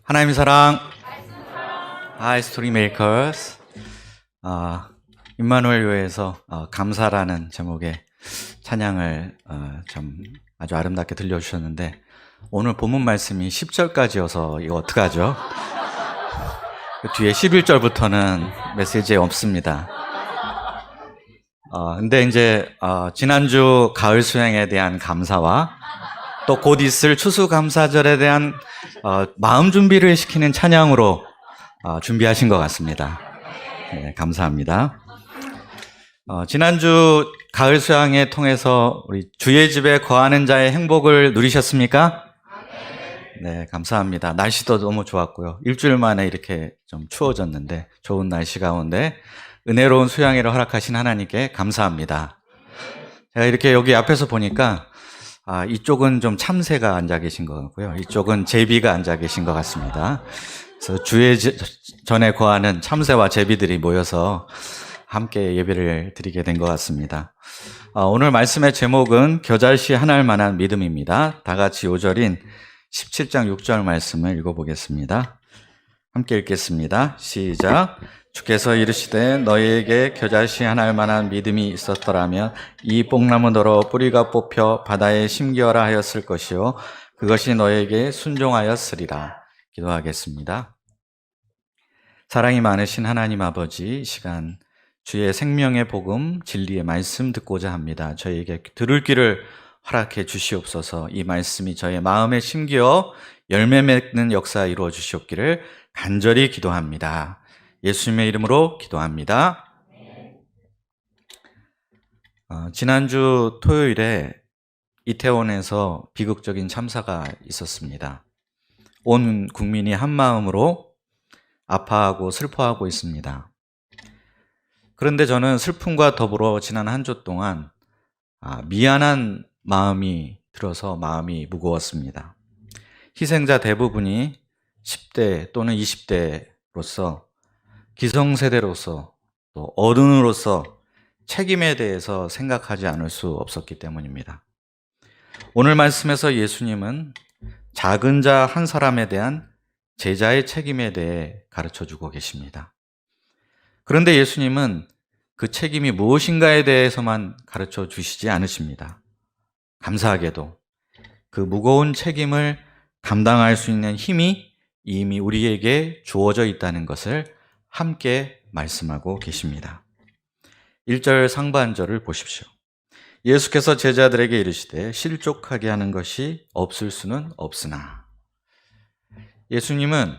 하나님의 사랑, 하이 스토리 메이커스. 임마누엘 교회에서 감사라는 제목의 찬양을 좀 아주 아름답게 들려주셨는데, 오늘 본문 말씀이 10절까지여서 이거 어떡하죠? 그 뒤에 11절부터는 메시지에 없습니다. 근데 이제 지난주 가을 수양에 대한 감사와 또 곧 있을 추수감사절에 대한 마음 준비를 시키는 찬양으로 준비하신 것 같습니다. 네, 감사합니다. 지난주 가을 수양회 통해서 우리 주의 집에 거하는 자의 행복을 누리셨습니까? 네, 감사합니다. 날씨도 너무 좋았고요. 일주일 만에 이렇게 좀 추워졌는데 좋은 날씨 가운데 은혜로운 수양회를 허락하신 하나님께 감사합니다. 제가 이렇게 여기 앞에서 보니까 이쪽은 좀 참새가 앉아 계신 것 같고요. 이쪽은 제비가 앉아 계신 것 같습니다. 그래서 주의 전에 거하는 참새와 제비들이 모여서 함께 예배를 드리게 된 것 같습니다. 오늘 말씀의 제목은 겨자씨 하나할 만한 믿음입니다. 다 같이 5절인 17장 6절 말씀을 읽어보겠습니다. 함께 읽겠습니다. 시작. 주께서 이르시되 너희에게 겨자씨 하나할 만한 믿음이 있었더라면 이 뽕나무더러 뿌리가 뽑혀 바다에 심기어라 하였을 것이요 그것이 너희에게 순종하였으리라. 기도하겠습니다. 사랑이 많으신 하나님 아버지, 이 시간 주의 생명의 복음 진리의 말씀 듣고자 합니다. 저희에게 들을 귀를 허락해 주시옵소서. 이 말씀이 저의 마음에 심기어 열매 맺는 역사 이루어 주시옵기를 간절히 기도합니다. 예수님의 이름으로 기도합니다. 지난주 토요일에 이태원에서 비극적인 참사가 있었습니다. 온 국민이 한마음으로 아파하고 슬퍼하고 있습니다. 그런데 저는 슬픔과 더불어 지난 한 주 동안 미안한 마음이 들어서 마음이 무거웠습니다. 희생자 대부분이 10대 또는 20대로서 기성세대로서 또 어른으로서 책임에 대해서 생각하지 않을 수 없었기 때문입니다. 오늘 말씀에서 예수님은 작은 자 한 사람에 대한 제자의 책임에 대해 가르쳐주고 계십니다. 그런데 예수님은 그 책임이 무엇인가에 대해서만 가르쳐 주시지 않으십니다. 감사하게도 그 무거운 책임을 감당할 수 있는 힘이 이미 우리에게 주어져 있다는 것을 함께 말씀하고 계십니다. 1절 상반절을 보십시오. 예수께서 제자들에게 이르시되 실족하게 하는 것이 없을 수는 없으나. 예수님은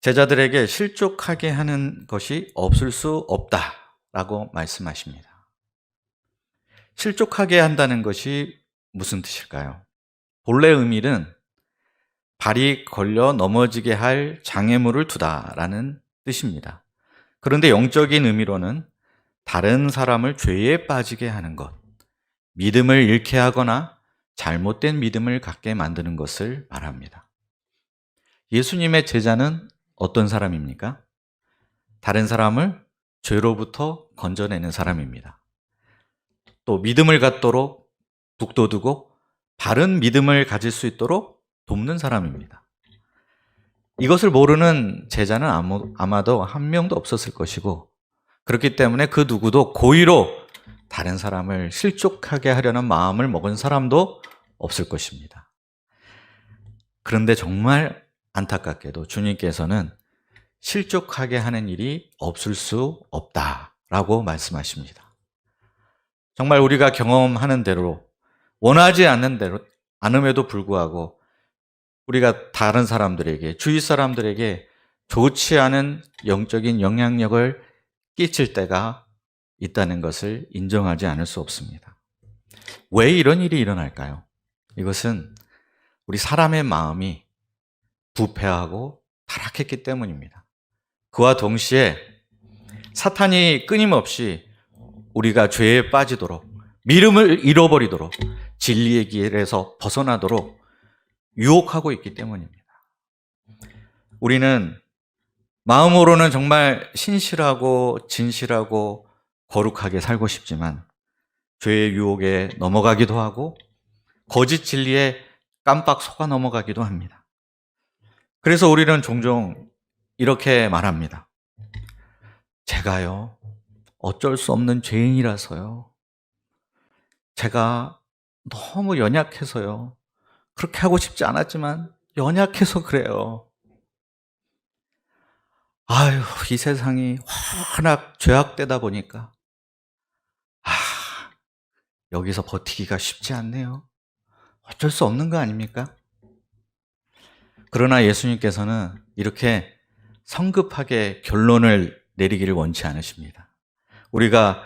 제자들에게 실족하게 하는 것이 없을 수 없다라고 말씀하십니다. 실족하게 한다는 것이 무슨 뜻일까요? 본래 의미는 발이 걸려 넘어지게 할 장애물을 두다라는 뜻입니다. 그런데 영적인 의미로는 다른 사람을 죄에 빠지게 하는 것, 믿음을 잃게 하거나 잘못된 믿음을 갖게 만드는 것을 말합니다. 예수님의 제자는 어떤 사람입니까? 다른 사람을 죄로부터 건져내는 사람입니다. 또 믿음을 갖도록 북돋우고 바른 믿음을 가질 수 있도록 돕는 사람입니다. 이것을 모르는 제자는 아마도 한 명도 없었을 것이고, 그렇기 때문에 그 누구도 고의로 다른 사람을 실족하게 하려는 마음을 먹은 사람도 없을 것입니다. 그런데 정말 안타깝게도 주님께서는 실족하게 하는 일이 없을 수 없다라고 말씀하십니다. 정말 우리가 경험하는 대로, 원하지 않는 대로, 않음에도 불구하고 우리가 다른 사람들에게, 주위 사람들에게 좋지 않은 영적인 영향력을 끼칠 때가 있다는 것을 인정하지 않을 수 없습니다. 왜 이런 일이 일어날까요? 이것은 우리 사람의 마음이 부패하고 타락했기 때문입니다. 그와 동시에 사탄이 끊임없이 우리가 죄에 빠지도록, 믿음을 잃어버리도록, 진리의 길에서 벗어나도록 유혹하고 있기 때문입니다. 우리는 마음으로는 정말 신실하고 진실하고 거룩하게 살고 싶지만 죄의 유혹에 넘어가기도 하고 거짓 진리에 깜빡 속아 넘어가기도 합니다. 그래서 우리는 종종 이렇게 말합니다. 제가요, 어쩔 수 없는 죄인이라서요. 제가 너무 연약해서요. 그렇게 하고 싶지 않았지만 연약해서 그래요. 아유, 이 세상이 워낙 죄악되다 보니까 여기서 버티기가 쉽지 않네요. 어쩔 수 없는 거 아닙니까? 그러나 예수님께서는 이렇게 성급하게 결론을 내리기를 원치 않으십니다. 우리가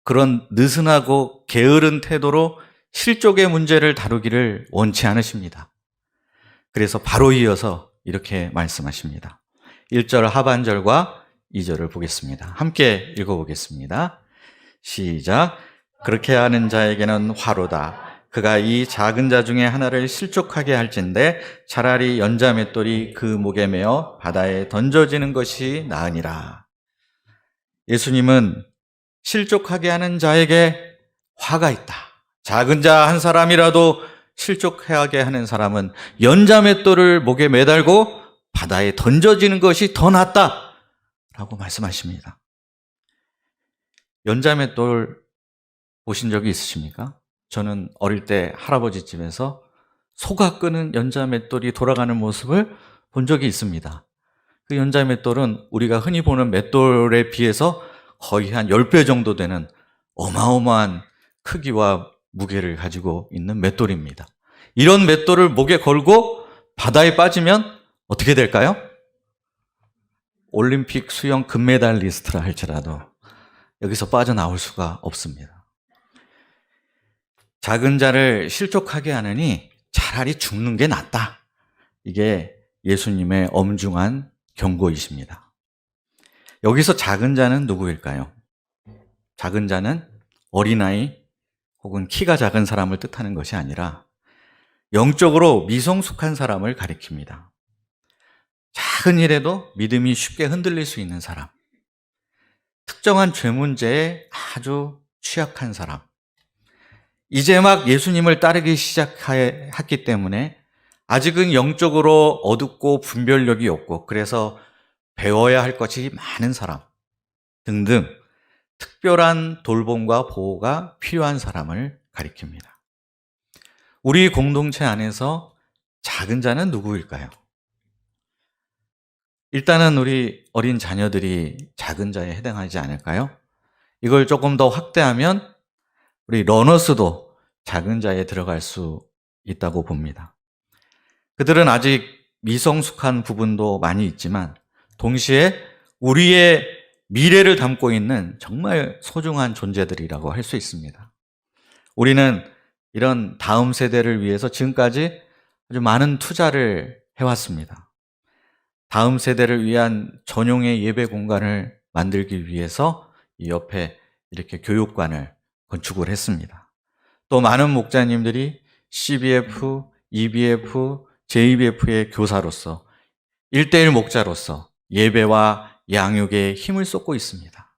그런 느슨하고 게으른 태도로 실족의 문제를 다루기를 원치 않으십니다. 그래서 바로 이어서 이렇게 말씀하십니다. 1절 하반절과 2절을 보겠습니다. 함께 읽어보겠습니다. 시작. 그렇게 하는 자에게는 화로다. 그가 이 작은 자 중에 하나를 실족하게 할진대 차라리 연자 맷돌이 그 목에 매어 바다에 던져지는 것이 나으니라. 예수님은 실족하게 하는 자에게 화가 있다. 작은 자 한 사람이라도 실족하게 하는 사람은 연자 맷돌을 목에 매달고 바다에 던져지는 것이 더 낫다 라고 말씀하십니다. 연자 맷돌 보신 적이 있으십니까? 저는 어릴 때 할아버지 집에서 소가 끄는 연자 맷돌이 돌아가는 모습을 본 적이 있습니다. 그 연자 맷돌은 우리가 흔히 보는 맷돌에 비해서 거의 한 10배 정도 되는 어마어마한 크기와 무게를 가지고 있는 맷돌입니다. 이런 맷돌을 목에 걸고 바다에 빠지면 어떻게 될까요? 올림픽 수영 금메달리스트라 할지라도 여기서 빠져나올 수가 없습니다. 작은 자를 실족하게 하느니 차라리 죽는 게 낫다. 이게 예수님의 엄중한 경고이십니다. 여기서 작은 자는 누구일까요? 작은 자는 어린아이 혹은 키가 작은 사람을 뜻하는 것이 아니라 영적으로 미성숙한 사람을 가리킵니다. 작은 일에도 믿음이 쉽게 흔들릴 수 있는 사람, 특정한 죄 문제에 아주 취약한 사람, 이제 막 예수님을 따르기 시작했기 때문에 아직은 영적으로 어둡고 분별력이 없고 그래서 배워야 할 것이 많은 사람 등등 특별한 돌봄과 보호가 필요한 사람을 가리킵니다. 우리 공동체 안에서 작은 자는 누구일까요? 일단은 우리 어린 자녀들이 작은 자에 해당하지 않을까요? 이걸 조금 더 확대하면 우리 러너스도 작은 자에 들어갈 수 있다고 봅니다. 그들은 아직 미성숙한 부분도 많이 있지만 동시에 우리의 미래를 담고 있는 정말 소중한 존재들이라고 할 수 있습니다. 우리는 이런 다음 세대를 위해서 지금까지 아주 많은 투자를 해왔습니다. 다음 세대를 위한 전용의 예배 공간을 만들기 위해서 이 옆에 이렇게 교육관을 건축을 했습니다. 또 많은 목자님들이 CBF, EBF, JBF의 교사로서 1:1 목자로서 예배와 양육에 힘을 쏟고 있습니다.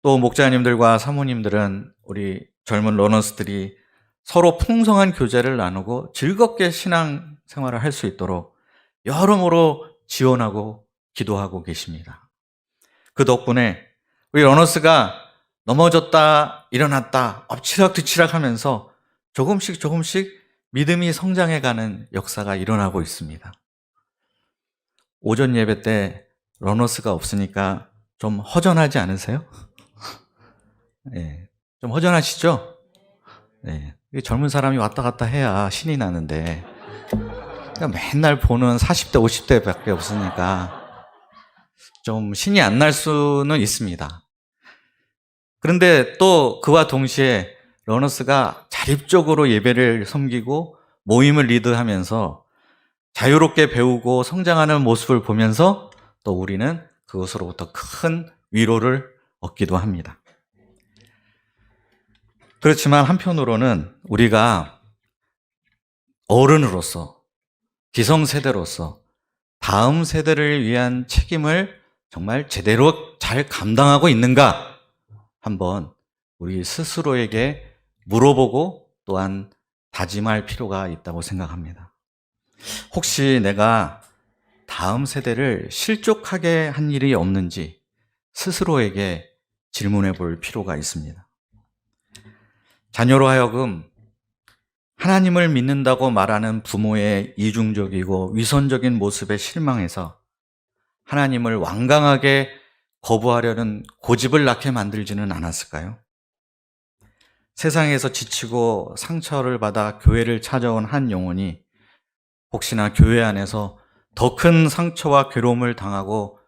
또 목자님들과 사모님들은 우리 젊은 러너스들이 서로 풍성한 교제를 나누고 즐겁게 신앙 생활을 할 수 있도록 여러모로 지원하고 기도하고 계십니다. 그 덕분에 우리 러너스가 넘어졌다 일어났다 엎치락뒤치락 하면서 조금씩 믿음이 성장해가는 역사가 일어나고 있습니다. 오전 예배 때 러너스가 없으니까 좀 허전하지 않으세요? 네, 좀 허전하시죠? 네, 젊은 사람이 왔다 갔다 해야 신이 나는데 그러니까 맨날 보는 40대, 50대밖에 없으니까 좀 신이 안 날 수는 있습니다. 그런데 또 그와 동시에 러너스가 자립적으로 예배를 섬기고 모임을 리드하면서 자유롭게 배우고 성장하는 모습을 보면서 또 우리는 그것으로부터 큰 위로를 얻기도 합니다. 그렇지만 한편으로는 우리가 어른으로서 기성세대로서 다음 세대를 위한 책임을 정말 제대로 잘 감당하고 있는가 한번 우리 스스로에게 물어보고 또한 다짐할 필요가 있다고 생각합니다. 혹시 내가 다음 세대를 실족하게 한 일이 없는지 스스로에게 질문해 볼 필요가 있습니다. 자녀로 하여금 하나님을 믿는다고 말하는 부모의 이중적이고 위선적인 모습에 실망해서 하나님을 완강하게 거부하려는 고집을 낳게 만들지는 않았을까요? 세상에서 지치고 상처를 받아 교회를 찾아온 한 영혼이 혹시나 교회 안에서 더 큰 상처와 괴로움을 당하고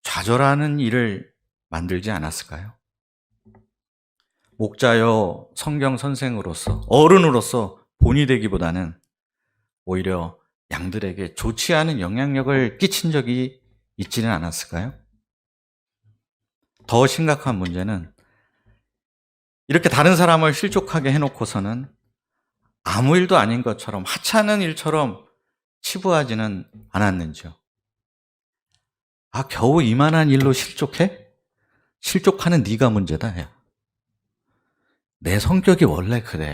좌절하는 일을 만들지 않았을까요? 목자여 성경 선생으로서, 어른으로서 본이 되기보다는 오히려 양들에게 좋지 않은 영향력을 끼친 적이 있지는 않았을까요? 더 심각한 문제는 이렇게 다른 사람을 실족하게 해놓고서는 아무 일도 아닌 것처럼 하찮은 일처럼 치부하지는 않았는지요. 아, 겨우 이만한 일로 실족해? 실족하는 네가 문제다. 야. 내 성격이 원래 그래.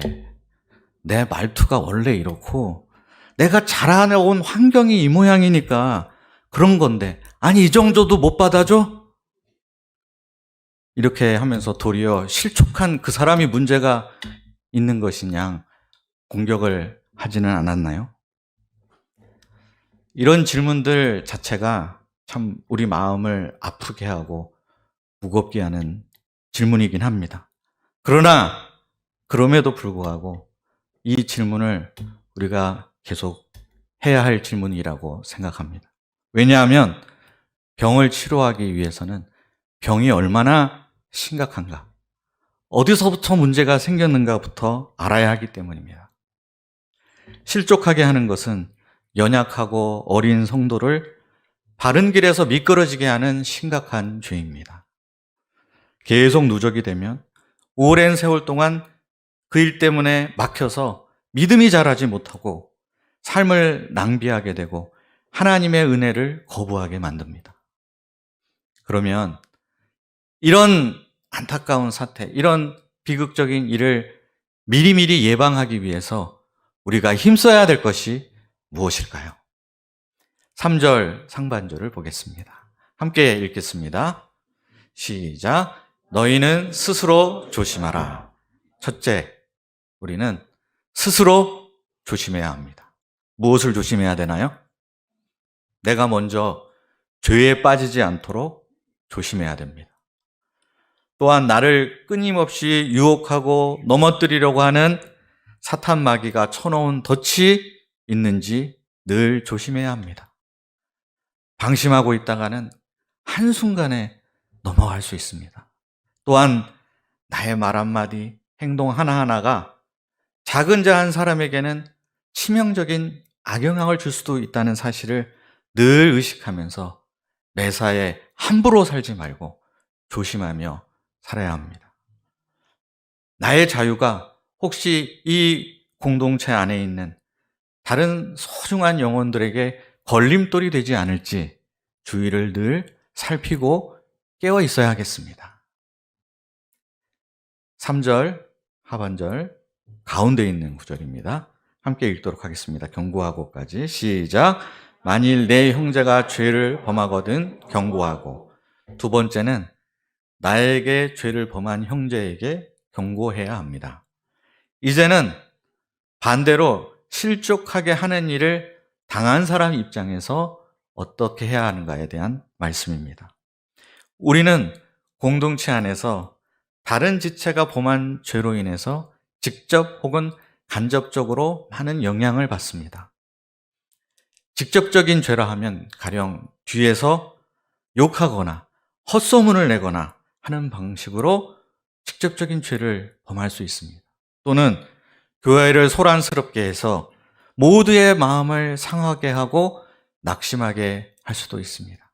내 말투가 원래 이렇고 내가 자라온 환경이 이 모양이니까 그런 건데 아니 이 정도도 못 받아줘? 이렇게 하면서 도리어 실족한 그 사람이 문제가 있는 것이냐 공격을 하지는 않았나요? 이런 질문들 자체가 참 우리 마음을 아프게 하고 무겁게 하는 질문이긴 합니다. 그러나 그럼에도 불구하고 이 질문을 우리가 계속 해야 할 질문이라고 생각합니다. 왜냐하면 병을 치료하기 위해서는 병이 얼마나 심각한가, 어디서부터 문제가 생겼는가부터 알아야 하기 때문입니다. 실족하게 하는 것은 연약하고 어린 성도를 바른 길에서 미끄러지게 하는 심각한 죄입니다. 계속 누적이 되면 오랜 세월 동안 그 일 때문에 막혀서 믿음이 자라지 못하고 삶을 낭비하게 되고 하나님의 은혜를 거부하게 만듭니다. 그러면 이런 안타까운 사태, 이런 비극적인 일을 미리미리 예방하기 위해서 우리가 힘써야 될 것이 무엇일까요? 3절 상반절을 보겠습니다. 함께 읽겠습니다. 시작. 너희는 스스로 조심하라. 첫째, 우리는 스스로 조심해야 합니다. 무엇을 조심해야 되나요? 내가 먼저 죄에 빠지지 않도록 조심해야 됩니다. 또한 나를 끊임없이 유혹하고 넘어뜨리려고 하는 사탄 마귀가 쳐놓은 덫이 있는지 늘 조심해야 합니다. 방심하고 있다가는 한순간에 넘어갈 수 있습니다. 또한 나의 말 한마디, 행동 하나하나가 작은 자 한 사람에게는 치명적인 악영향을 줄 수도 있다는 사실을 늘 의식하면서 매사에 함부로 살지 말고 조심하며 살아야 합니다. 나의 자유가 혹시 이 공동체 안에 있는 다른 소중한 영혼들에게 걸림돌이 되지 않을지 주의를 늘 살피고 깨어 있어야 하겠습니다. 3절 하반절 가운데 있는 구절입니다. 함께 읽도록 하겠습니다. 경고하고까지 시작. 만일 내 형제가 죄를 범하거든 경고하고. 두 번째는 나에게 죄를 범한 형제에게 경고해야 합니다. 이제는 반대로 실족하게 하는 일을 당한 사람 입장에서 어떻게 해야 하는가에 대한 말씀입니다. 우리는 공동체 안에서 다른 지체가 범한 죄로 인해서 직접 혹은 간접적으로 많은 영향을 받습니다. 직접적인 죄라 하면 가령 뒤에서 욕하거나 헛소문을 내거나 하는 방식으로 직접적인 죄를 범할 수 있습니다. 또는 교회를 소란스럽게 해서 모두의 마음을 상하게 하고 낙심하게 할 수도 있습니다.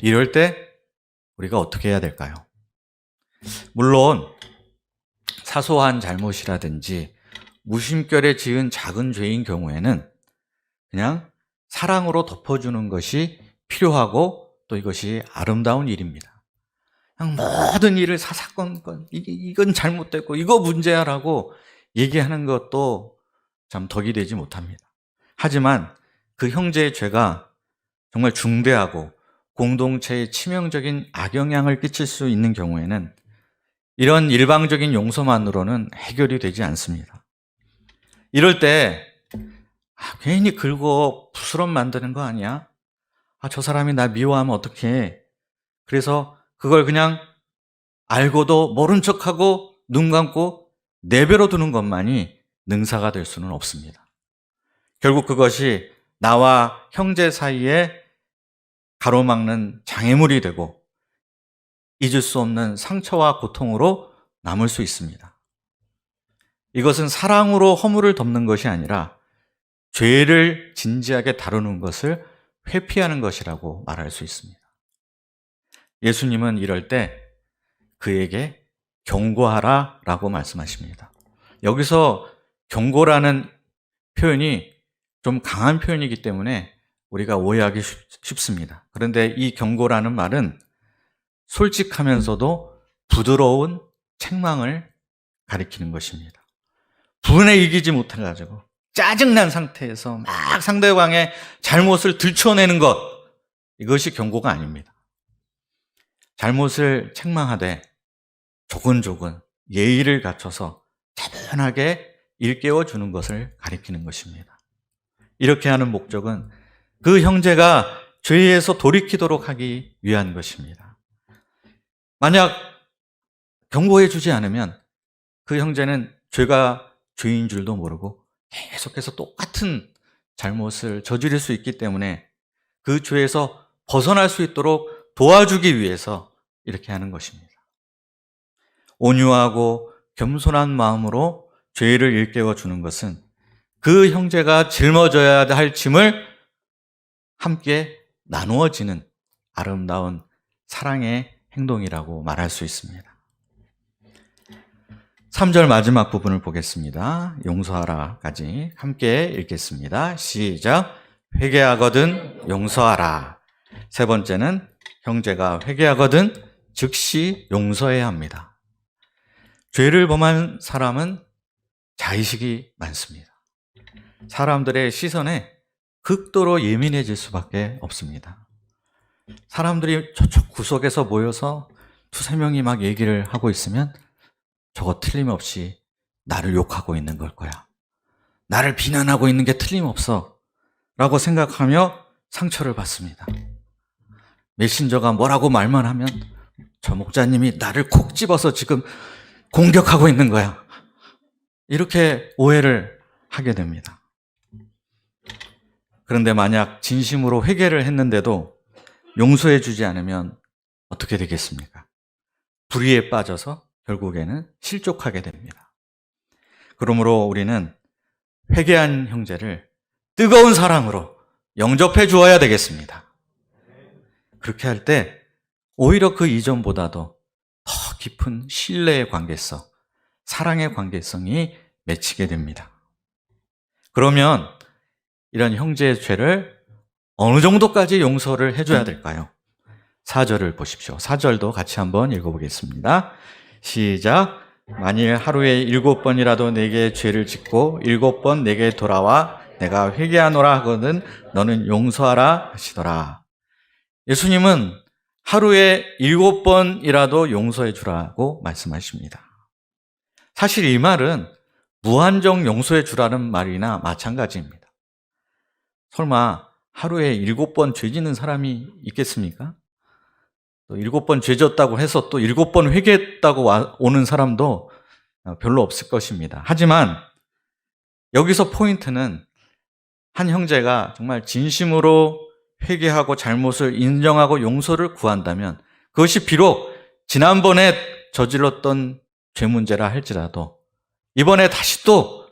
이럴 때 우리가 어떻게 해야 될까요? 물론 사소한 잘못이라든지 무심결에 지은 작은 죄인 경우에는 그냥 사랑으로 덮어주는 것이 필요하고 또 이것이 아름다운 일입니다. 그냥 모든 일을 사사건건 이건 잘못됐고 이거 문제야라고 얘기하는 것도 참 덕이 되지 못합니다. 하지만 그 형제의 죄가 정말 중대하고 공동체에 치명적인 악영향을 끼칠 수 있는 경우에는 이런 일방적인 용서만으로는 해결이 되지 않습니다. 이럴 때 괜히 긁어 부스럼 만드는 거 아니야? 저 사람이 나 미워하면 어떡해? 그래서 그걸 그냥 알고도 모른 척하고 눈 감고 내버려 두는 것만이 능사가 될 수는 없습니다. 결국 그것이 나와 형제 사이에 가로막는 장애물이 되고 잊을 수 없는 상처와 고통으로 남을 수 있습니다. 이것은 사랑으로 허물을 덮는 것이 아니라 죄를 진지하게 다루는 것을 회피하는 것이라고 말할 수 있습니다. 예수님은 이럴 때 그에게 경고하라 라고 말씀하십니다. 여기서 경고라는 표현이 좀 강한 표현이기 때문에 우리가 오해하기 쉽습니다. 그런데 이 경고라는 말은 솔직하면서도 부드러운 책망을 가리키는 것입니다. 분에 이기지 못해가지고 짜증난 상태에서 막 상대방의 잘못을 들춰내는 것, 이것이 경고가 아닙니다. 잘못을 책망하되 조근조근 예의를 갖춰서 차분하게 일깨워 주는 것을 가리키는 것입니다. 이렇게 하는 목적은 그 형제가 죄에서 돌이키도록 하기 위한 것입니다. 만약 경고해 주지 않으면 그 형제는 죄가 죄인 줄도 모르고 계속해서 똑같은 잘못을 저지를 수 있기 때문에 그 죄에서 벗어날 수 있도록 도와주기 위해서 이렇게 하는 것입니다. 온유하고 겸손한 마음으로 죄를 일깨워 주는 것은 그 형제가 짊어져야 할 짐을 함께 나누어지는 아름다운 사랑의 행동이라고 말할 수 있습니다. 3절 마지막 부분을 보겠습니다. 용서하라까지 함께 읽겠습니다. 시작. 회개하거든 용서하라. 세 번째는 형제가 회개하거든 즉시 용서해야 합니다. 죄를 범한 사람은 자의식이 많습니다. 사람들의 시선에 극도로 예민해질 수밖에 없습니다. 사람들이 저쪽 구석에서 모여서 두세 명이 막 얘기를 하고 있으면 저거 틀림없이 나를 욕하고 있는 걸 거야. 나를 비난하고 있는 게 틀림없어. 라고 생각하며 상처를 받습니다. 메신저가 뭐라고 말만 하면 저 목자님이 나를 콕 집어서 지금 공격하고 있는 거야. 이렇게 오해를 하게 됩니다. 그런데 만약 진심으로 회개를 했는데도 용서해 주지 않으면 어떻게 되겠습니까? 불의에 빠져서 결국에는 실족하게 됩니다. 그러므로 우리는 회개한 형제를 뜨거운 사랑으로 영접해 주어야 되겠습니다. 그렇게 할 때 오히려 그 이전보다도 더 깊은 신뢰의 관계성, 사랑의 관계성이 맺히게 됩니다. 그러면 이런 형제의 죄를 어느 정도까지 용서를 해줘야 될까요? 4절을 보십시오. 4절도 같이 한번 읽어보겠습니다. 시작. 만일 하루에 7번이라도 내게 죄를 짓고 7번 내게 돌아와 내가 회개하노라 하거든 너는 용서하라 하시더라. 예수님은 하루에 7번이라도 용서해 주라고 말씀하십니다. 사실 이 말은 무한정 용서해 주라는 말이나 마찬가지입니다. 설마 하루에 7번 죄 짓는 사람이 있겠습니까? 또 7번 죄 졌다고 해서 또 7번 회개했다고 오는 사람도 별로 없을 것입니다. 하지만 여기서 포인트는 한 형제가 정말 진심으로 회개하고 잘못을 인정하고 용서를 구한다면 그것이 비록 지난번에 저질렀던 죄 문제라 할지라도 이번에 다시 또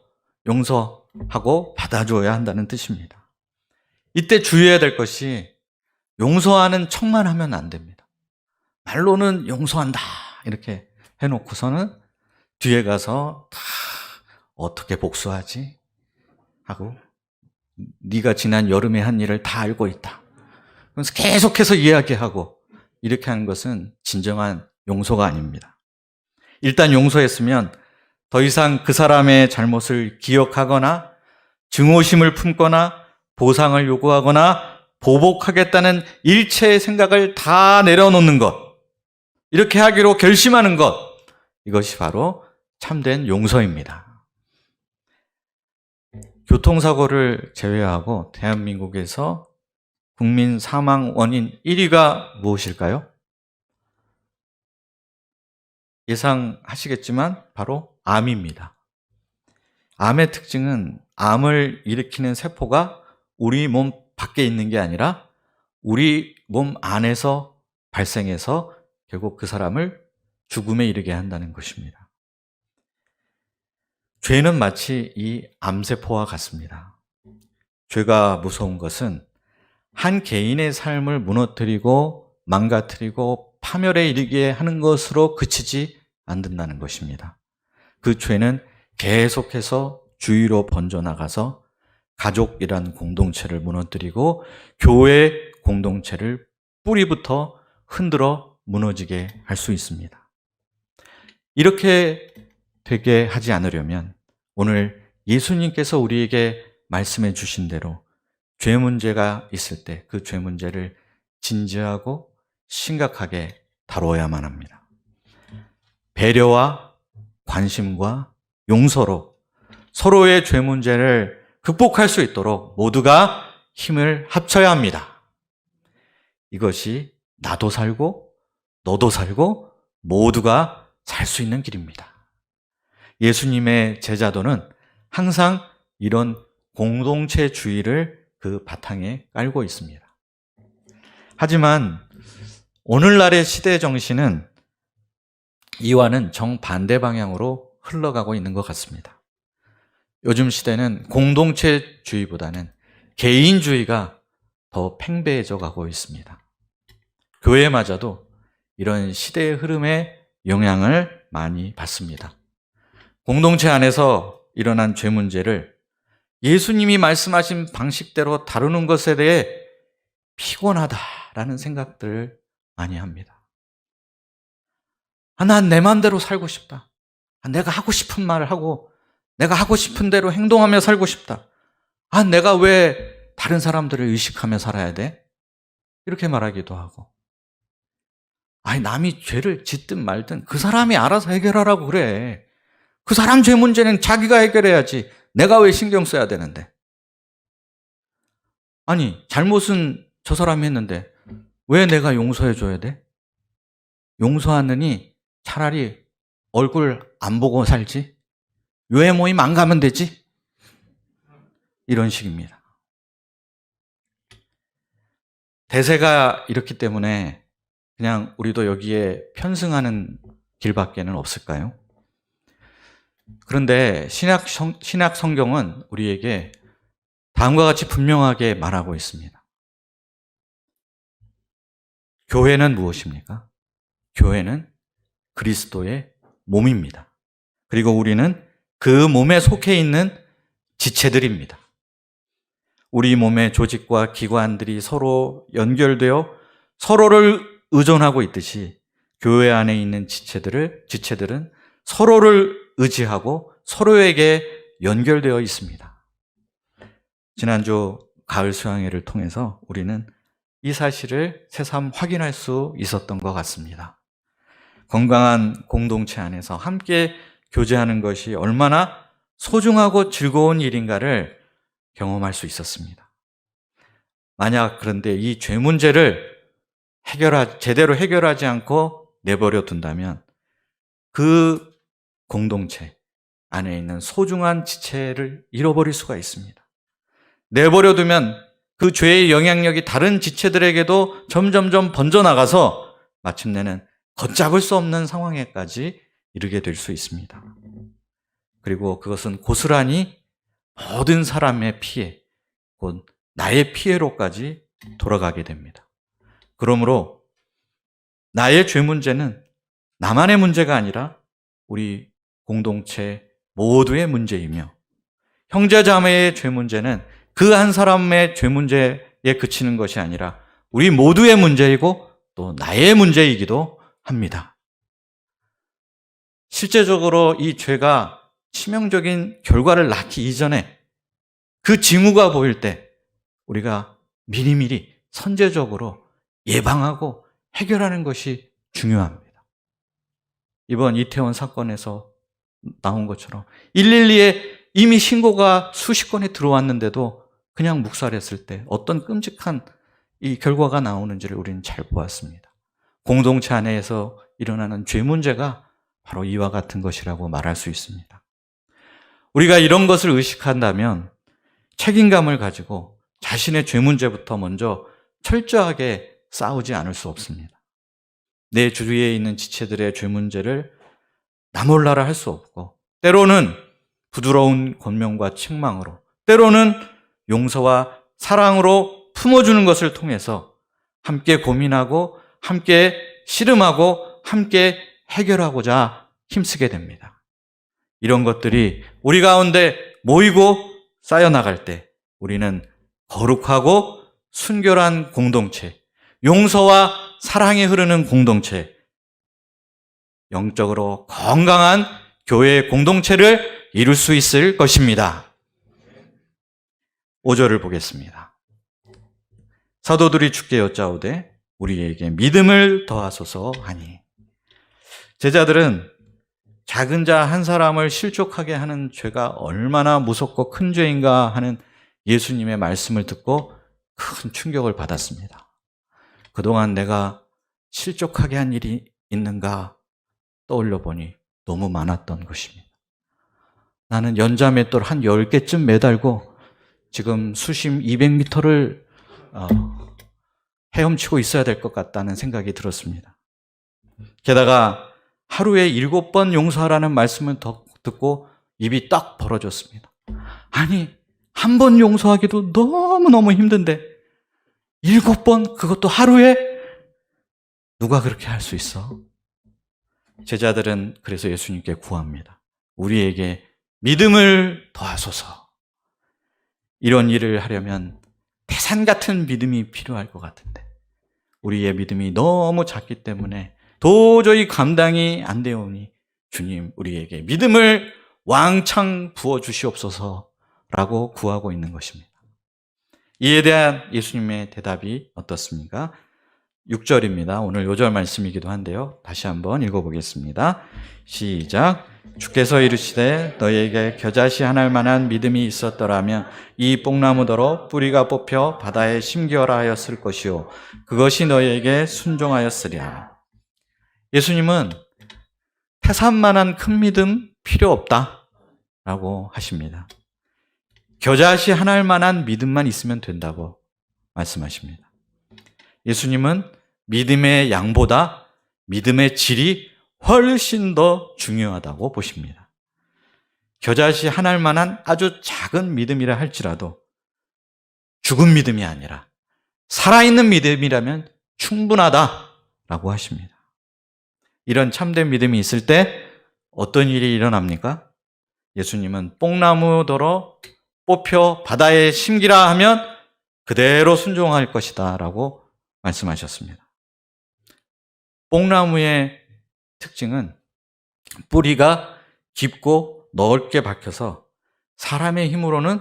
용서하고 받아줘야 한다는 뜻입니다. 이때 주의해야 될 것이 용서하는 척만 하면 안 됩니다. 말로는 용서한다 이렇게 해놓고서는 뒤에 가서 다 어떻게 복수하지? 하고 네가 지난 여름에 한 일을 다 알고 있다. 그래서 계속해서 이야기하고 이렇게 하는 것은 진정한 용서가 아닙니다. 일단 용서했으면 더 이상 그 사람의 잘못을 기억하거나 증오심을 품거나 보상을 요구하거나 보복하겠다는 일체의 생각을 다 내려놓는 것, 이렇게 하기로 결심하는 것, 이것이 바로 참된 용서입니다. 교통사고를 제외하고 대한민국에서 국민 사망 원인 1위가 무엇일까요? 예상하시겠지만 바로 암입니다. 암의 특징은 암을 일으키는 세포가 우리 몸 밖에 있는 게 아니라 우리 몸 안에서 발생해서 결국 그 사람을 죽음에 이르게 한다는 것입니다. 죄는 마치 이 암세포와 같습니다. 죄가 무서운 것은 한 개인의 삶을 무너뜨리고 망가뜨리고 파멸에 이르게 하는 것으로 그치지 않는다는 것입니다. 그 죄는 계속해서 주위로 번져나가서 가족이란 공동체를 무너뜨리고 교회 공동체를 뿌리부터 흔들어 무너지게 할 수 있습니다. 이렇게 되게 하지 않으려면 오늘 예수님께서 우리에게 말씀해 주신 대로 죄 문제가 있을 때 그 죄 문제를 진지하고 심각하게 다루어야만 합니다. 배려와 관심과 용서로 서로의 죄 문제를 극복할 수 있도록 모두가 힘을 합쳐야 합니다. 이것이 나도 살고 너도 살고 모두가 살 수 있는 길입니다. 예수님의 제자도는 항상 이런 공동체주의를 그 바탕에 깔고 있습니다. 하지만 오늘날의 시대 정신은 이와는 정반대 방향으로 흘러가고 있는 것 같습니다. 요즘 시대는 공동체주의보다는 개인주의가 더 팽배해져 가고 있습니다. 교회마저도 이런 시대의 흐름에 영향을 많이 받습니다. 공동체 안에서 일어난 죄 문제를 예수님이 말씀하신 방식대로 다루는 것에 대해 피곤하다라는 생각들을 많이 합니다. 난 내 마음대로 살고 싶다. 내가 하고 싶은 말을 하고 내가 하고 싶은 대로 행동하며 살고 싶다. 내가 왜 다른 사람들을 의식하며 살아야 돼? 이렇게 말하기도 하고. 남이 죄를 짓든 말든 그 사람이 알아서 해결하라고 그래. 그 사람 죄 문제는 자기가 해결해야지. 내가 왜 신경 써야 되는데? 잘못은 저 사람이 했는데 왜 내가 용서해 줘야 돼? 용서하느니 차라리 얼굴 안 보고 살지. 교회 모임 안 가면 되지. 이런 식입니다. 대세가 이렇기 때문에 그냥 우리도 여기에 편승하는 길밖에는 없을까요? 그런데 신약 성경은 우리에게 다음과 같이 분명하게 말하고 있습니다. 교회는 무엇입니까? 교회는 그리스도의 몸입니다. 그리고 우리는 그 몸에 속해 있는 지체들입니다. 우리 몸의 조직과 기관들이 서로 연결되어 서로를 의존하고 있듯이 교회 안에 있는 지체들은 서로를 의지하고 서로에게 연결되어 있습니다. 지난주 가을 수양회를 통해서 우리는 이 사실을 새삼 확인할 수 있었던 것 같습니다. 건강한 공동체 안에서 함께 교제하는 것이 얼마나 소중하고 즐거운 일인가를 경험할 수 있었습니다. 만약 그런데 이 죄 문제를 제대로 해결하지 않고 내버려 둔다면 그 공동체 안에 있는 소중한 지체를 잃어버릴 수가 있습니다. 내버려 두면 그 죄의 영향력이 다른 지체들에게도 점점점 번져나가서 마침내는 걷잡을 수 없는 상황에까지 이르게 될 수 있습니다. 그리고 그것은 고스란히 모든 사람의 피해, 곧 나의 피해로까지 돌아가게 됩니다. 그러므로 나의 죄 문제는 나만의 문제가 아니라 우리 공동체 모두의 문제이며 형제자매의 죄 문제는 그 한 사람의 죄 문제에 그치는 것이 아니라 우리 모두의 문제이고 또 나의 문제이기도 합니다. 실제적으로 이 죄가 치명적인 결과를 낳기 이전에 그 징후가 보일 때 우리가 미리미리 선제적으로 예방하고 해결하는 것이 중요합니다. 이번 이태원 사건에서 나온 것처럼 112에 이미 신고가 수십 건이 들어왔는데도 그냥 묵살했을 때 어떤 끔찍한 이 결과가 나오는지를 우리는 잘 보았습니다. 공동체 안에서 일어나는 죄 문제가 바로 이와 같은 것이라고 말할 수 있습니다. 우리가 이런 것을 의식한다면 책임감을 가지고 자신의 죄 문제부터 먼저 철저하게 싸우지 않을 수 없습니다. 내 주위에 있는 지체들의 죄 문제를 나 몰라라 할 수 없고, 때로는 부드러운 권면과 책망으로, 때로는 용서와 사랑으로 품어주는 것을 통해서 함께 고민하고 함께 씨름하고 함께 해결하고자 힘쓰게 됩니다. 이런 것들이 우리 가운데 모이고 쌓여나갈 때 우리는 거룩하고 순결한 공동체, 용서와 사랑이 흐르는 공동체, 영적으로 건강한 교회 공동체를 이룰 수 있을 것입니다. 5절을 보겠습니다. 사도들이 주께 여짜오되 우리에게 믿음을 더하소서 하니. 제자들은 작은 자 한 사람을 실족하게 하는 죄가 얼마나 무섭고 큰 죄인가 하는 예수님의 말씀을 듣고 큰 충격을 받았습니다. 그동안 내가 실족하게 한 일이 있는가 떠올려 보니 너무 많았던 것입니다. 나는 연자맷돌 한 10개쯤 매달고 지금 수심 200m를 헤엄치고 있어야 될 것 같다는 생각이 들었습니다. 게다가 하루에 7번 용서하라는 말씀을 듣고 입이 딱 벌어졌습니다. 아니, 한 번 용서하기도 너무너무 힘든데 7번, 그것도 하루에? 누가 그렇게 할 수 있어? 제자들은 그래서 예수님께 구합니다. 우리에게 믿음을 더하소서. 이런 일을 하려면 태산 같은 믿음이 필요할 것 같은데 우리의 믿음이 너무 작기 때문에 도저히 감당이 안 되오니 주님, 우리에게 믿음을 왕창 부어주시옵소서라고 구하고 있는 것입니다. 이에 대한 예수님의 대답이 어떻습니까? 6절입니다. 오늘 요절 말씀이기도 한데요. 다시 한번 읽어보겠습니다. 시작. 주께서 이르시되 너희에게 겨자씨 하나일 만한 믿음이 있었더라면 이 뽕나무더러 뿌리가 뽑혀 바다에 심기어라 하였을 것이요 그것이 너희에게 순종하였으랴. 예수님은 태산만한 큰 믿음 필요 없다라고 하십니다. 겨자씨 하나일 만한 믿음만 있으면 된다고 말씀하십니다. 예수님은 믿음의 양보다 믿음의 질이 훨씬 더 중요하다고 보십니다. 겨자씨 하나일 만한 아주 작은 믿음이라 할지라도 죽은 믿음이 아니라 살아있는 믿음이라면 충분하다라고 하십니다. 이런 참된 믿음이 있을 때 어떤 일이 일어납니까? 예수님은 뽕나무더러 뽑혀 바다에 심기라 하면 그대로 순종할 것이다 라고 말씀하셨습니다. 뽕나무의 특징은 뿌리가 깊고 넓게 박혀서 사람의 힘으로는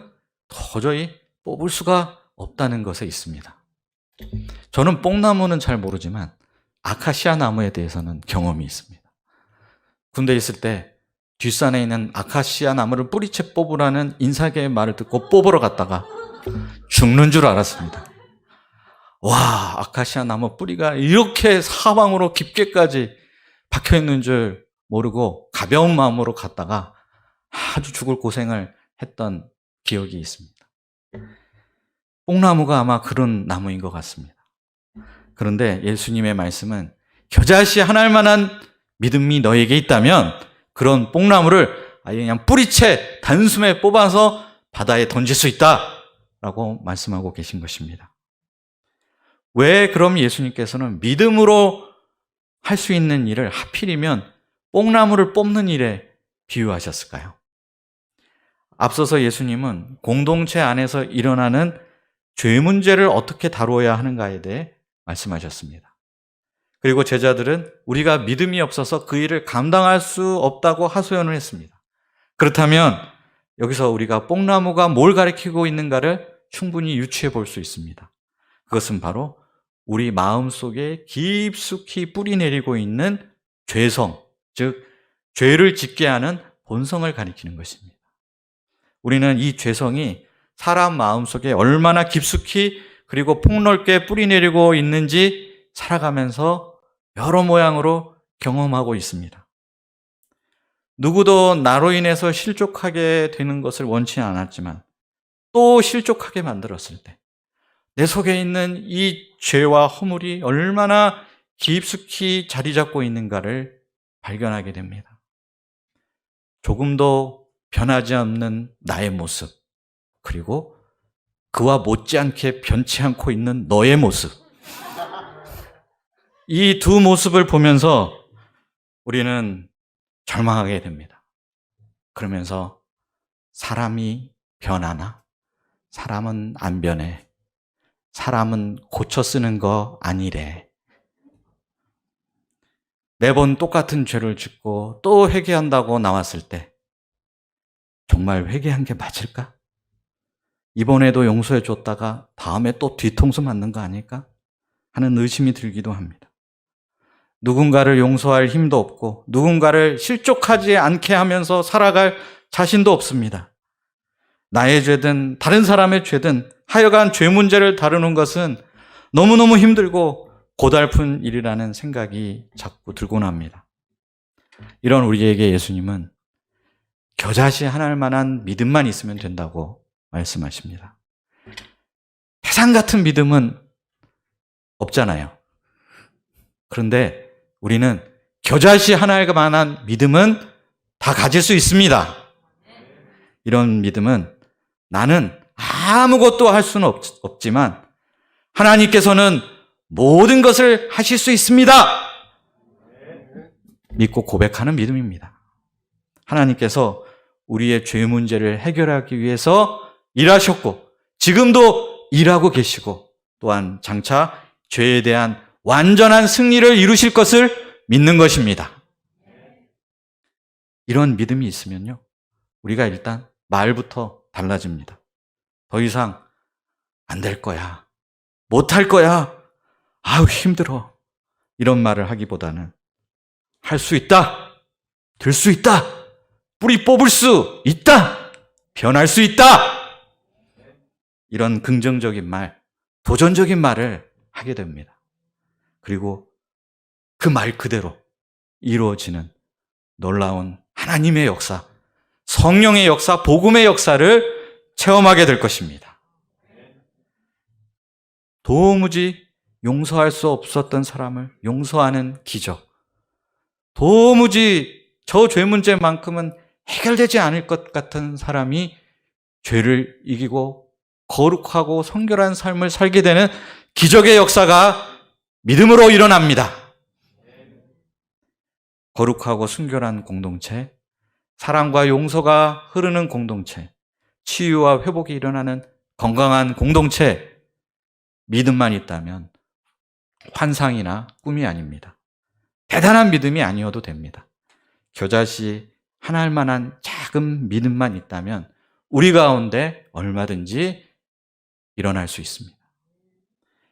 도저히 뽑을 수가 없다는 것에 있습니다. 저는 뽕나무는 잘 모르지만 아카시아 나무에 대해서는 경험이 있습니다. 군대에 있을 때 뒷산에 있는 아카시아 나무를 뿌리채 뽑으라는 인사계의 말을 듣고 뽑으러 갔다가 죽는 줄 알았습니다. 와, 아카시아 나무 뿌리가 이렇게 사방으로 깊게까지 박혀있는 줄 모르고 가벼운 마음으로 갔다가 아주 죽을 고생을 했던 기억이 있습니다. 뽕나무가 아마 그런 나무인 것 같습니다. 그런데 예수님의 말씀은 겨자씨 하나일 만한 믿음이 너에게 있다면 그런 뽕나무를 아예 그냥 뿌리채 단숨에 뽑아서 바다에 던질 수 있다라고 말씀하고 계신 것입니다. 왜 그럼 예수님께서는 믿음으로 할 수 있는 일을 하필이면 뽕나무를 뽑는 일에 비유하셨을까요? 앞서서 예수님은 공동체 안에서 일어나는 죄 문제를 어떻게 다루어야 하는가에 대해 말씀하셨습니다. 그리고 제자들은 우리가 믿음이 없어서 그 일을 감당할 수 없다고 하소연을 했습니다. 그렇다면 여기서 우리가 뽕나무가 뭘 가리키고 있는가를 충분히 유추해 볼 수 있습니다. 그것은 바로 우리 마음속에 깊숙이 뿌리 내리고 있는 죄성, 즉 죄를 짓게 하는 본성을 가리키는 것입니다. 우리는 이 죄성이 사람 마음속에 얼마나 깊숙이 그리고 폭넓게 뿌리 내리고 있는지 살아가면서 여러 모양으로 경험하고 있습니다. 누구도 나로 인해서 실족하게 되는 것을 원치 않았지만 또 실족하게 만들었을 때 내 속에 있는 이 죄와 허물이 얼마나 깊숙이 자리 잡고 있는가를 발견하게 됩니다. 조금도 변하지 않는 나의 모습, 그리고 그와 못지않게 변치 않고 있는 너의 모습. 이 두 모습을 보면서 우리는 절망하게 됩니다. 그러면서 사람이 변하나? 사람은 안 변해. 사람은 고쳐 쓰는 거 아니래. 매번 똑같은 죄를 짓고 또 회개한다고 나왔을 때 정말 회개한 게 맞을까? 이번에도 용서해 줬다가 다음에 또 뒤통수 맞는 거 아닐까? 하는 의심이 들기도 합니다. 누군가를 용서할 힘도 없고 누군가를 실족하지 않게 하면서 살아갈 자신도 없습니다. 나의 죄든 다른 사람의 죄든 하여간 죄 문제를 다루는 것은 너무너무 힘들고 고달픈 일이라는 생각이 자꾸 들곤 합니다. 이런 우리에게 예수님은 겨자씨 하나일 만한 믿음만 있으면 된다고 말씀하십니다. 태산 같은 믿음은 없잖아요. 그런데 우리는 겨자씨 하나일 만한 믿음은 다 가질 수 있습니다. 이런 믿음은 나는 아무것도 할 수는 없지만 하나님께서는 모든 것을 하실 수 있습니다. 믿고 고백하는 믿음입니다. 하나님께서 우리의 죄 문제를 해결하기 위해서 일하셨고 지금도 일하고 계시고 또한 장차 죄에 대한 완전한 승리를 이루실 것을 믿는 것입니다. 이런 믿음이 있으면요, 우리가 일단 말부터 달라집니다. 더 이상 안 될 거야, 못 할 거야, 아우 힘들어, 이런 말을 하기보다는 할 수 있다, 될 수 있다, 뿌리 뽑을 수 있다, 변할 수 있다, 이런 긍정적인 말, 도전적인 말을 하게 됩니다. 그리고 그 말 그대로 이루어지는 놀라운 하나님의 역사, 성령의 역사, 복음의 역사를 체험하게 될 것입니다. 도무지 용서할 수 없었던 사람을 용서하는 기적, 도무지 저 죄 문제만큼은 해결되지 않을 것 같은 사람이 죄를 이기고 거룩하고 성결한 삶을 살게 되는 기적의 역사가 믿음으로 일어납니다. 거룩하고 순결한 공동체, 사랑과 용서가 흐르는 공동체, 치유와 회복이 일어나는 건강한 공동체, 믿음만 있다면 환상이나 꿈이 아닙니다. 대단한 믿음이 아니어도 됩니다. 겨자씨 하나일 만한 작은 믿음만 있다면 우리 가운데 얼마든지 일어날 수 있습니다.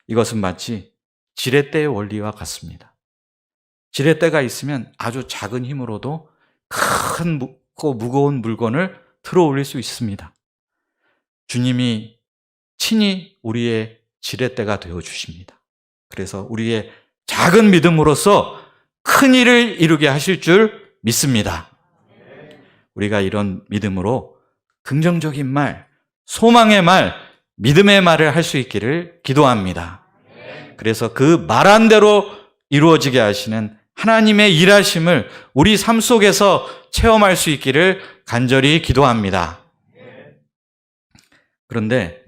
이것은 마치 지렛대의 원리와 같습니다. 지렛대가 있으면 아주 작은 힘으로도 큰 무거운 물건을 들어 올릴 수 있습니다. 주님이 친히 우리의 지렛대가 되어 주십니다. 그래서 우리의 작은 믿음으로써 큰 일을 이루게 하실 줄 믿습니다. 우리가 이런 믿음으로 긍정적인 말, 소망의 말, 믿음의 말을 할 수 있기를 기도합니다. 그래서 그 말한 대로 이루어지게 하시는 하나님의 일하심을 우리 삶 속에서 체험할 수 있기를 간절히 기도합니다. 그런데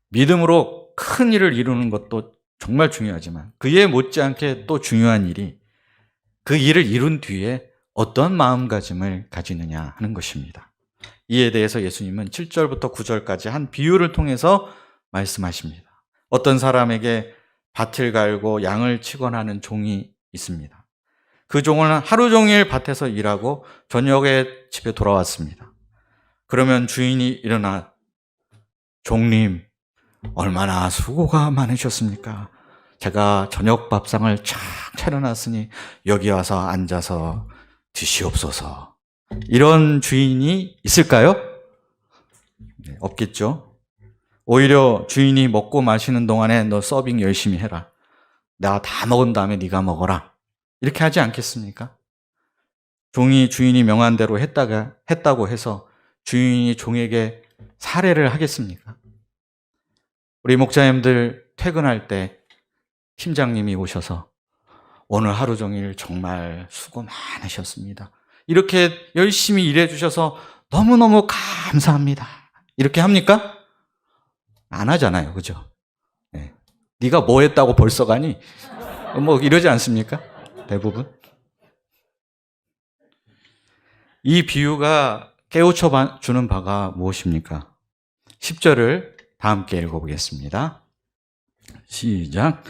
믿음으로 큰 일을 이루는 것도 정말 중요하지만 그에 못지않게 또 중요한 일이 그 일을 이룬 뒤에 어떤 마음가짐을 가지느냐 하는 것입니다. 이에 대해서 예수님은 7절부터 9절까지 한 비유를 통해서 말씀하십니다. 어떤 사람에게 밭을 갈고 양을 치거나 하는 종이 있습니다. 그 종은 하루 종일 밭에서 일하고 저녁에 집에 돌아왔습니다. 그러면 주인이 일어나, 종님, 얼마나 수고가 많으셨습니까? 제가 저녁 밥상을 쫙 차려놨으니 여기 와서 앉아서 드시옵소서. 이런 주인이 있을까요? 네, 없겠죠. 오히려 주인이 먹고 마시는 동안에 너 서빙 열심히 해라. 내가 다 먹은 다음에 네가 먹어라. 이렇게 하지 않겠습니까? 종이 주인이 명한 대로 했다고 해서 주인이 종에게 살해를 하겠습니까? 우리 목자님들 퇴근할 때 팀장님이 오셔서 오늘 하루 종일 정말 수고 많으셨습니다. 이렇게 열심히 일해 주셔서 너무너무 감사합니다. 이렇게 합니까? 안 하잖아요. 그죠? 네. 네가 뭐 했다고 벌써 가니? 뭐 이러지 않습니까? 대부분. 이 비유가 깨우쳐 주는 바가 무엇입니까? 10절을 다 함께 읽어보겠습니다. 시작.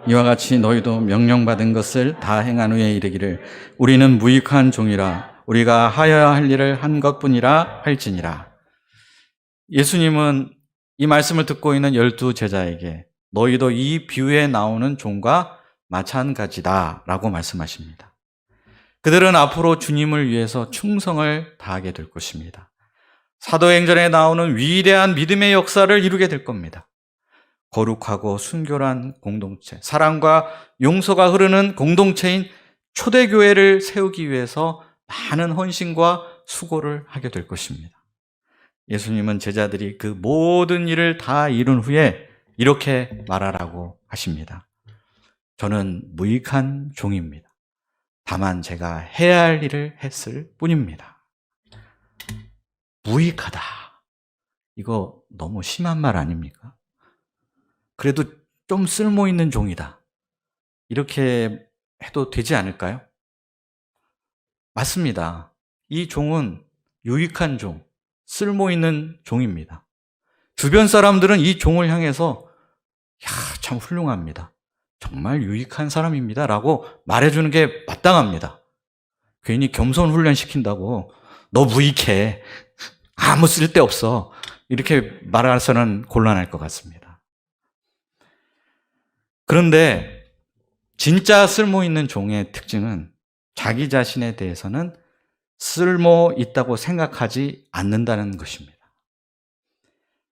이와 같이 너희도 명령받은 것을 다 행한 후에 이르기를 우리는 무익한 종이라 우리가 하여야 할 일을 한 것뿐이라 할지니라. 예수님은 이 말씀을 듣고 있는 12 제자에게 너희도 이 비유에 나오는 종과 마찬가지다 라고 말씀하십니다. 그들은 앞으로 주님을 위해서 충성을 다하게 될 것입니다. 사도행전에 나오는 위대한 믿음의 역사를 이루게 될 겁니다. 거룩하고 순결한 공동체, 사랑과 용서가 흐르는 공동체인 초대교회를 세우기 위해서 많은 헌신과 수고를 하게 될 것입니다. 예수님은 제자들이 그 모든 일을 다 이룬 후에 이렇게 말하라고 하십니다. 저는 무익한 종입니다. 다만 제가 해야 할 일을 했을 뿐입니다. 무익하다. 이거 너무 심한 말 아닙니까? 그래도 좀 쓸모 있는 종이다. 이렇게 해도 되지 않을까요? 맞습니다. 이 종은 유익한 종, 쓸모 있는 종입니다. 주변 사람들은 이 종을 향해서 참 훌륭합니다. 정말 유익한 사람입니다. 라고 말해주는 게 마땅합니다. 괜히 겸손 훈련시킨다고 너 무익해. 아무 쓸데없어. 이렇게 말해서는 곤란할 것 같습니다. 그런데 진짜 쓸모 있는 종의 특징은 자기 자신에 대해서는 쓸모 있다고 생각하지 않는다는 것입니다.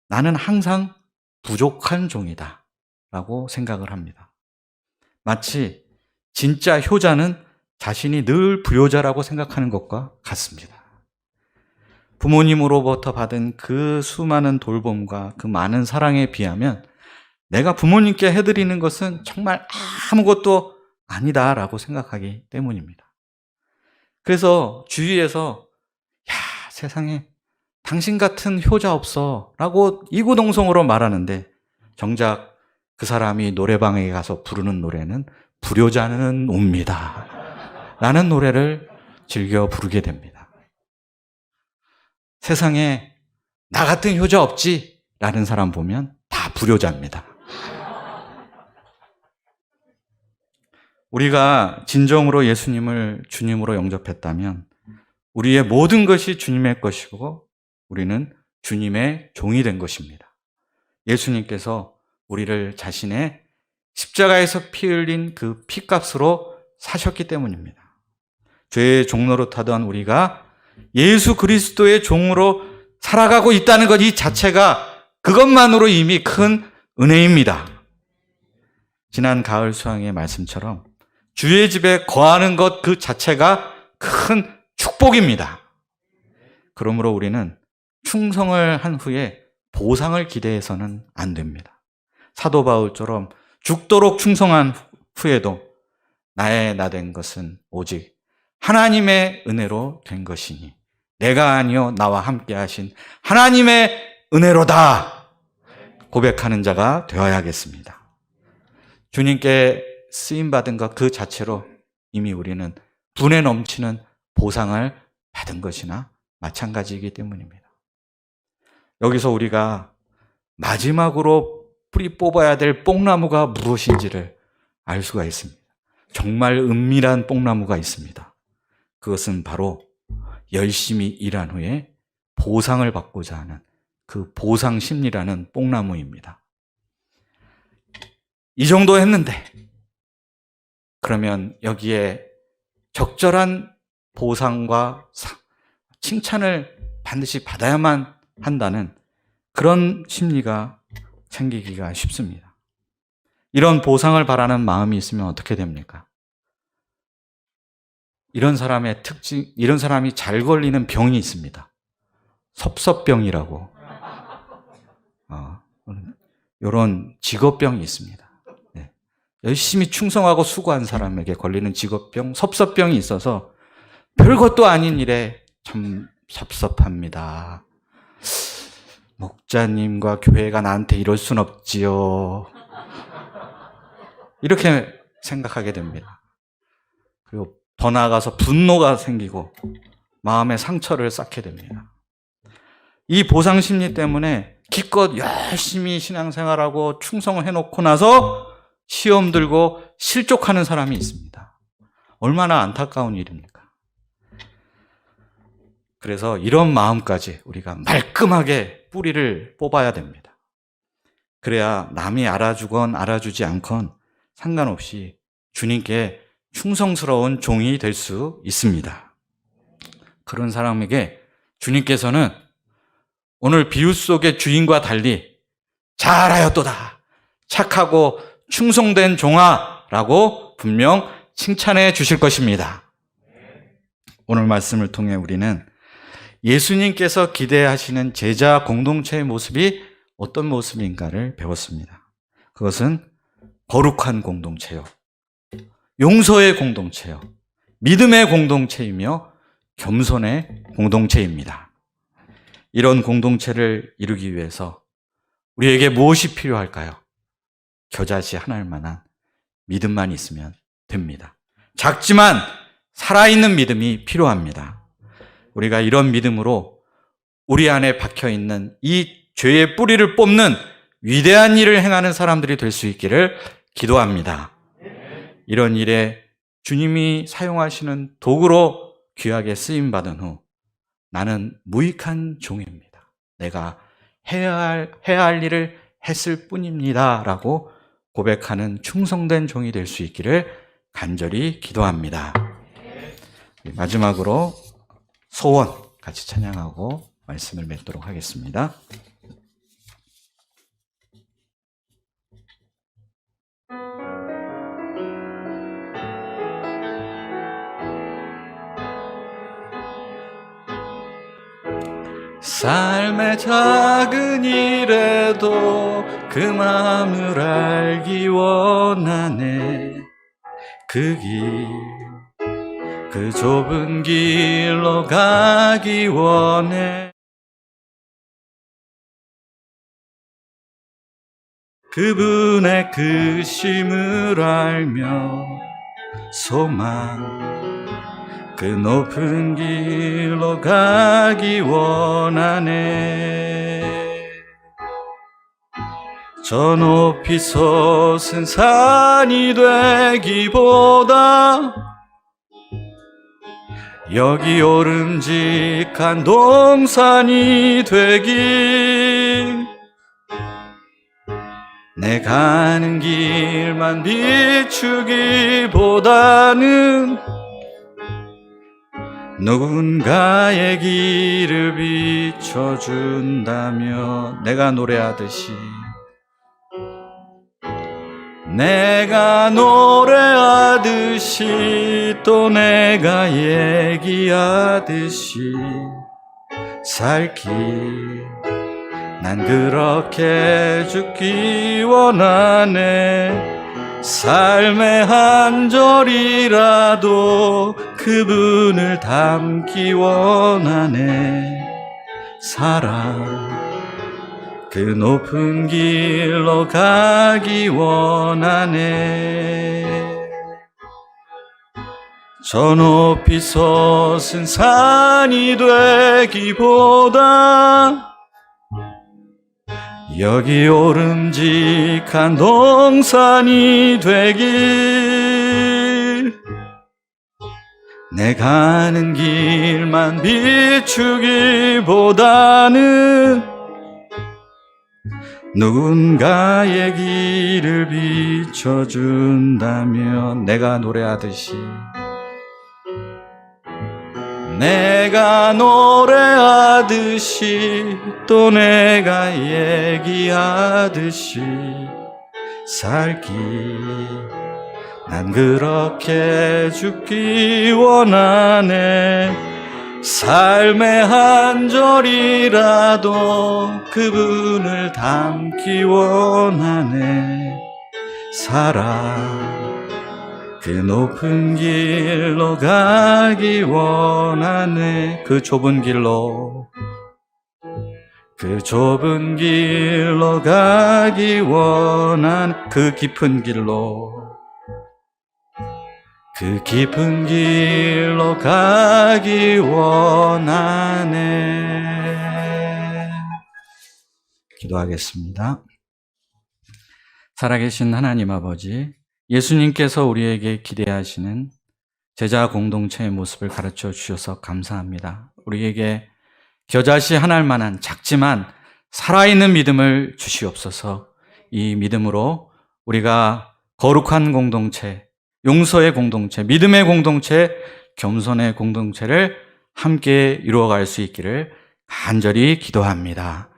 나는 항상 부족한 종이다 라고 생각을 합니다. 마치 진짜 효자는 자신이 늘 부효자라고 생각하는 것과 같습니다. 부모님으로부터 받은 그 수많은 돌봄과 그 많은 사랑에 비하면 내가 부모님께 해드리는 것은 정말 아무것도 아니다라고 생각하기 때문입니다. 그래서 주위에서 세상에 당신 같은 효자 없어 라고 이구동성으로 말하는데 정작 그 사람이 노래방에 가서 부르는 노래는 불효자는 옵니다 라는 노래를 즐겨 부르게 됩니다. 세상에 나 같은 효자 없지 라는 사람 보면 다 불효자입니다. 우리가 진정으로 예수님을 주님으로 영접했다면 우리의 모든 것이 주님의 것이고 우리는 주님의 종이 된 것입니다. 예수님께서 우리를 자신의 십자가에서 피 흘린 그 피값으로 사셨기 때문입니다. 죄의 종로로 타던 우리가 예수 그리스도의 종으로 살아가고 있다는 것 이 자체가 그것만으로 이미 큰 은혜입니다. 지난 가을 수양의 말씀처럼 주의 집에 거하는 것 그 자체가 큰 축복입니다. 그러므로 우리는 충성을 한 후에 보상을 기대해서는 안 됩니다. 사도 바울처럼 죽도록 충성한 후에도 나의 나 된 것은 오직 하나님의 은혜로 된 것이니 내가 아니요 나와 함께 하신 하나님의 은혜로다 고백하는 자가 되어야겠습니다. 주님께 쓰임받은 것 그 자체로 이미 우리는 분에 넘치는 보상을 받은 것이나 마찬가지이기 때문입니다. 여기서 우리가 마지막으로 뿌리 뽑아야 될 뽕나무가 무엇인지를 알 수가 있습니다. 정말 은밀한 뽕나무가 있습니다. 그것은 바로 열심히 일한 후에 보상을 받고자 하는 그 보상 심리라는 뽕나무입니다. 이 정도 했는데 그러면 여기에 적절한 보상과 칭찬을 반드시 받아야만 한다는 그런 심리가 생기기가 쉽습니다. 이런 보상을 바라는 마음이 있으면 어떻게 됩니까? 이런 사람의 특징, 이런 사람이 잘 걸리는 병이 있습니다. 섭섭병이라고. 이런 직업병이 있습니다. 네. 열심히 충성하고 수고한 사람에게 걸리는 직업병, 섭섭병이 있어서 별것도 아닌 일에 참 섭섭합니다. 목자님과 교회가 나한테 이럴 순 없지요. 이렇게 생각하게 됩니다. 그리고 더 나아가서 분노가 생기고 마음의 상처를 쌓게 됩니다. 이 보상 심리 때문에 기껏 열심히 신앙생활하고 충성을 해놓고 나서 시험 들고 실족하는 사람이 있습니다. 얼마나 안타까운 일입니까? 그래서 이런 마음까지 우리가 말끔하게 뿌리를 뽑아야 됩니다. 그래야 남이 알아주건 알아주지 않건 상관없이 주님께 충성스러운 종이 될 수 있습니다. 그런 사람에게 주님께서는 오늘 비유 속의 주인과 달리 잘하였도다, 착하고 충성된 종아 라고 분명 칭찬해 주실 것입니다. 오늘 말씀을 통해 우리는 예수님께서 기대하시는 제자 공동체의 모습이 어떤 모습인가를 배웠습니다. 그것은 거룩한 공동체요, 용서의 공동체요, 믿음의 공동체이며 겸손의 공동체입니다. 이런 공동체를 이루기 위해서 우리에게 무엇이 필요할까요? 겨자씨 하나일 만한 믿음만 있으면 됩니다. 작지만 살아있는 믿음이 필요합니다. 우리가 이런 믿음으로 우리 안에 박혀있는 이 죄의 뿌리를 뽑는 위대한 일을 행하는 사람들이 될 수 있기를 기도합니다. 이런 일에 주님이 사용하시는 도구로 귀하게 쓰임받은 후 나는 무익한 종입니다, 내가 해야 할 일을 했을 뿐입니다 라고 고백하는 충성된 종이 될 수 있기를 간절히 기도합니다. 마지막으로 소원 같이 찬양하고 말씀을 맺도록 하겠습니다. 삶의 작은 일에도 그 마음을 알기 원하네. 그 좁은 길로 가기 원해. 그분의 그 쉼을 알며 소망 그 높은 길로 가기 원하네. 저 높이 솟은 산이 되기보다 여기 오름직한 동산이 되길, 내 가는 길만 비추기보다는 누군가의 길을 비춰준다며 내가 노래하듯이 또 내가 얘기하듯이 살기, 난 그렇게 죽기 원하네. 삶의 한 절이라도 그분을 담기 원하네. 사랑 그 높은 길로 가기 원하네. 저 높이 솟은 산이 되기보다 여기 오름직한 동산이 되길, 내 가는 길만 비추기보다는 누군가의 길을 비춰준다면 내가 노래하듯이 또 내가 얘기하듯이 살기 난 그렇게 죽기 원하네. 삶의 한 절이라도 그분을 담기 원하네. 살아 그 높은 길로 가기 원하네. 그 좁은 길로 가기 원하네. 그 깊은 길로 가기 원하네. 기도하겠습니다. 살아계신 하나님 아버지, 예수님께서 우리에게 기대하시는 제자 공동체의 모습을 가르쳐 주셔서 감사합니다. 우리에게 겨자씨 하나일 만한 작지만 살아있는 믿음을 주시옵소서. 이 믿음으로 우리가 거룩한 공동체, 용서의 공동체, 믿음의 공동체, 겸손의 공동체를 함께 이루어갈 수 있기를 간절히 기도합니다.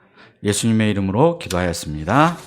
예수님의 이름으로 기도하였습니다.